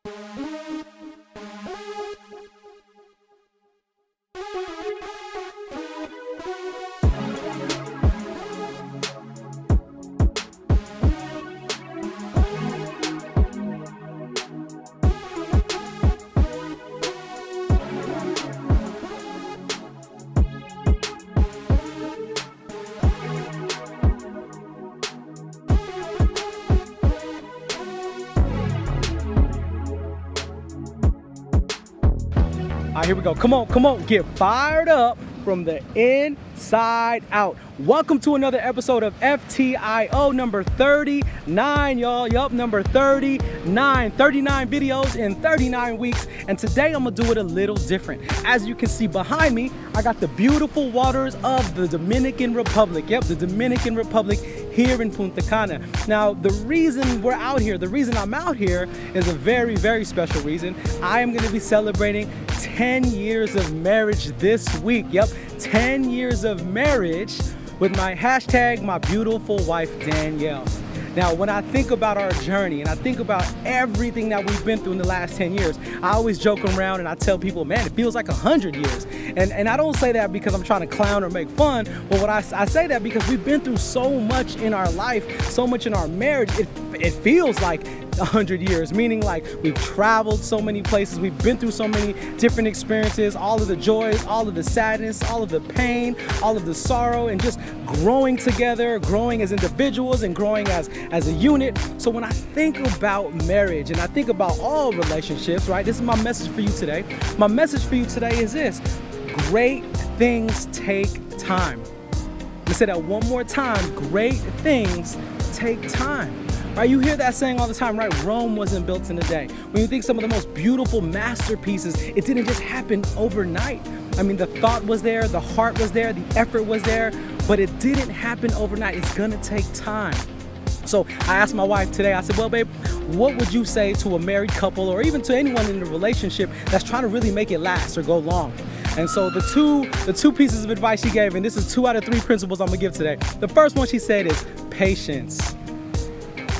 All right, here we go. Come on, get fired up from the inside out. Welcome to another episode of FTIO number 39, y'all. Yup, number 39. 39 videos in 39 weeks. And today I'm gonna do it a little different. As you can see behind me, I got the beautiful waters of the Dominican Republic. Yep, the Dominican Republic here in Punta Cana. Now, the reason we're out here, the reason I'm out here is a very, very special reason. I am gonna be celebrating 10 years of marriage this week. Yep, 10 years of marriage with my hashtag, my beautiful wife, Danielle. Now, when I think about our journey and I think about everything that we've been through in the last 10 years, I always joke around and I tell people, man, it feels like 100 years. And I don't say that because I'm trying to clown or make fun, but what I say that because we've been through so much in our life, so much in our marriage, it feels like 100 years, meaning like we've traveled so many places, we've been through so many different experiences, all of the joys, all of the sadness, all of the pain, all of the sorrow, and just growing together, growing as individuals and growing as a unit. So when I think about marriage and I think about all relationships, right, this is my message for you today. My message for you today is this: great things take time. Let me say that one more time. Great things take time. Right, you hear that saying all the time, right? Rome wasn't built in a day. When you think some of the most beautiful masterpieces, it didn't just happen overnight. I mean, the thought was there, the heart was there, the effort was there, but it didn't happen overnight. It's gonna take time. So I asked my wife today, I said, well, babe, what would you say to a married couple or even to anyone in a relationship that's trying to really make it last or go long? And so the two pieces of advice she gave, and this is 2 out of 3 principles I'm gonna give today. The first one she said is patience.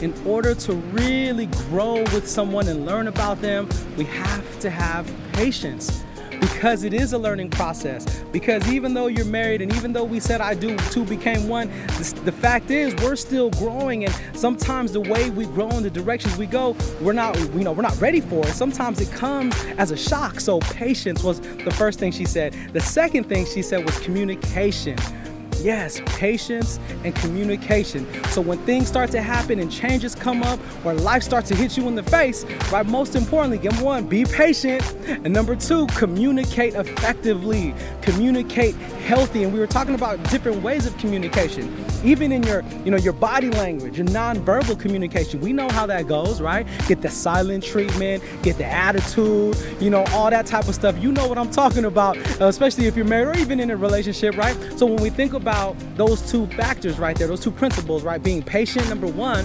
In order to really grow with someone and learn about them, we have to have patience, because it is a learning process. Because even though you're married and even though we said I do, 2 became 1, the fact is we're still growing, and sometimes the way we grow in the directions we go, we're not ready for it. Sometimes it comes as a shock. So patience was the first thing she said. The second thing she said was communication. Yes, patience and communication. So when things start to happen and changes come up or life starts to hit you in the face, right, most importantly, number 1, be patient. And number 2, communicate effectively, communicate healthy. And we were talking about different ways of communication. Even in your body language, your nonverbal communication, we know how that goes, right? Get the silent treatment, get the attitude, all that type of stuff. You know what I'm talking about, especially if you're married or even in a relationship, right? So when we think about those 2 factors right there, those 2 principles, right? Being patient, number 1,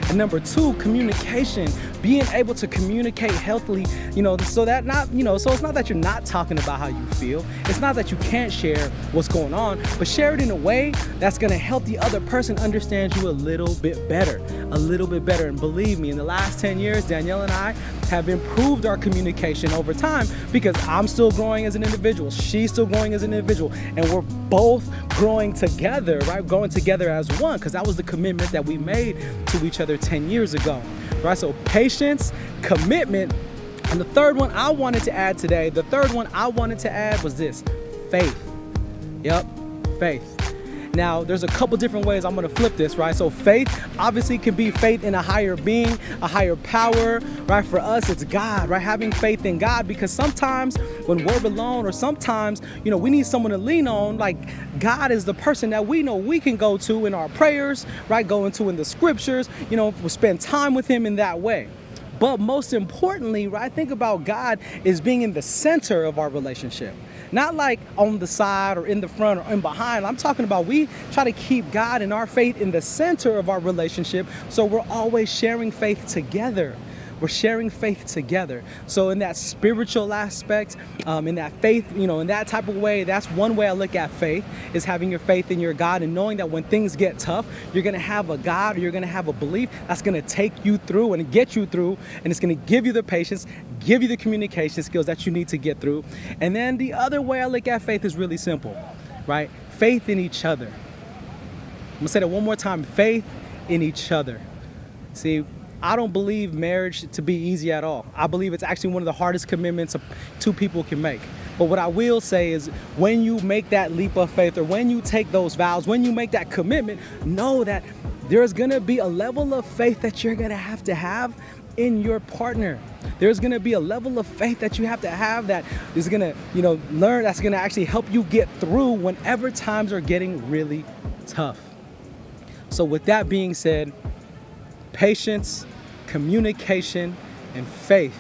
and number 2, communication. Being able to communicate healthily, so that so it's not that you're not talking about how you feel. It's not that you can't share what's going on, but share it in a way that's gonna help the other person understand you a little bit better. And believe me, in the last 10 years, Danielle and I have improved our communication over time, because I'm still growing as an individual, she's still growing as an individual, and we're both growing together, right? Growing together as one, because that was the commitment that we made to each other 10 years ago, right? So patience, commitment, and the third one I wanted to add today, was this: faith. Yep, faith. Now, there's a couple different ways I'm gonna flip this, right? So faith obviously can be faith in a higher being, a higher power, right? For us, it's God, right? Having faith in God, because sometimes when we're alone, or sometimes, we need someone to lean on, like God is the person that we know we can go to in our prayers, right? Go into in the scriptures, we'll spend time with Him in that way. But most importantly, right, think about God as being in the center of our relationship. Not like on the side or in the front or in behind. I'm talking about we try to keep God and our faith in the center of our relationship, so we're always sharing faith together. we're sharing faith together. So in that spiritual aspect, in that faith, in that type of way, that's one way I look at faith, is having your faith in your God and knowing that when things get tough, you're going to have a God, or you're going to have a belief that's going to take you through and get you through, and it's going to give you the patience, give you the communication skills that you need to get through. And then the other way I look at faith is really simple, right? Faith in each other. I'm going to say that one more time. Faith in each other. See, I don't believe marriage to be easy at all. I believe it's actually one of the hardest commitments two people can make. But what I will say is, when you make that leap of faith, or when you take those vows, when you make that commitment, know that there's going to be a level of faith that you're going to have in your partner. There's going to be a level of faith that you have to have that is going to, learn, that's going to actually help you get through whenever times are getting really tough. So with that being said, patience, communication, and faith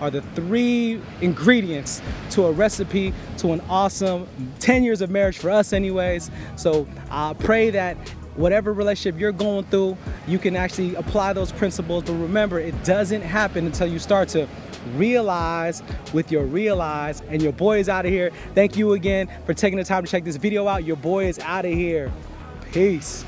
are the 3 ingredients to a recipe to an awesome 10 years of marriage for us anyways. So I pray that whatever relationship you're going through, you can actually apply those principles. But remember, it doesn't happen until you start to realize with your realize. And your boy is out of here. Thank you again for taking the time to check this video out. Your boy is out of here. Peace.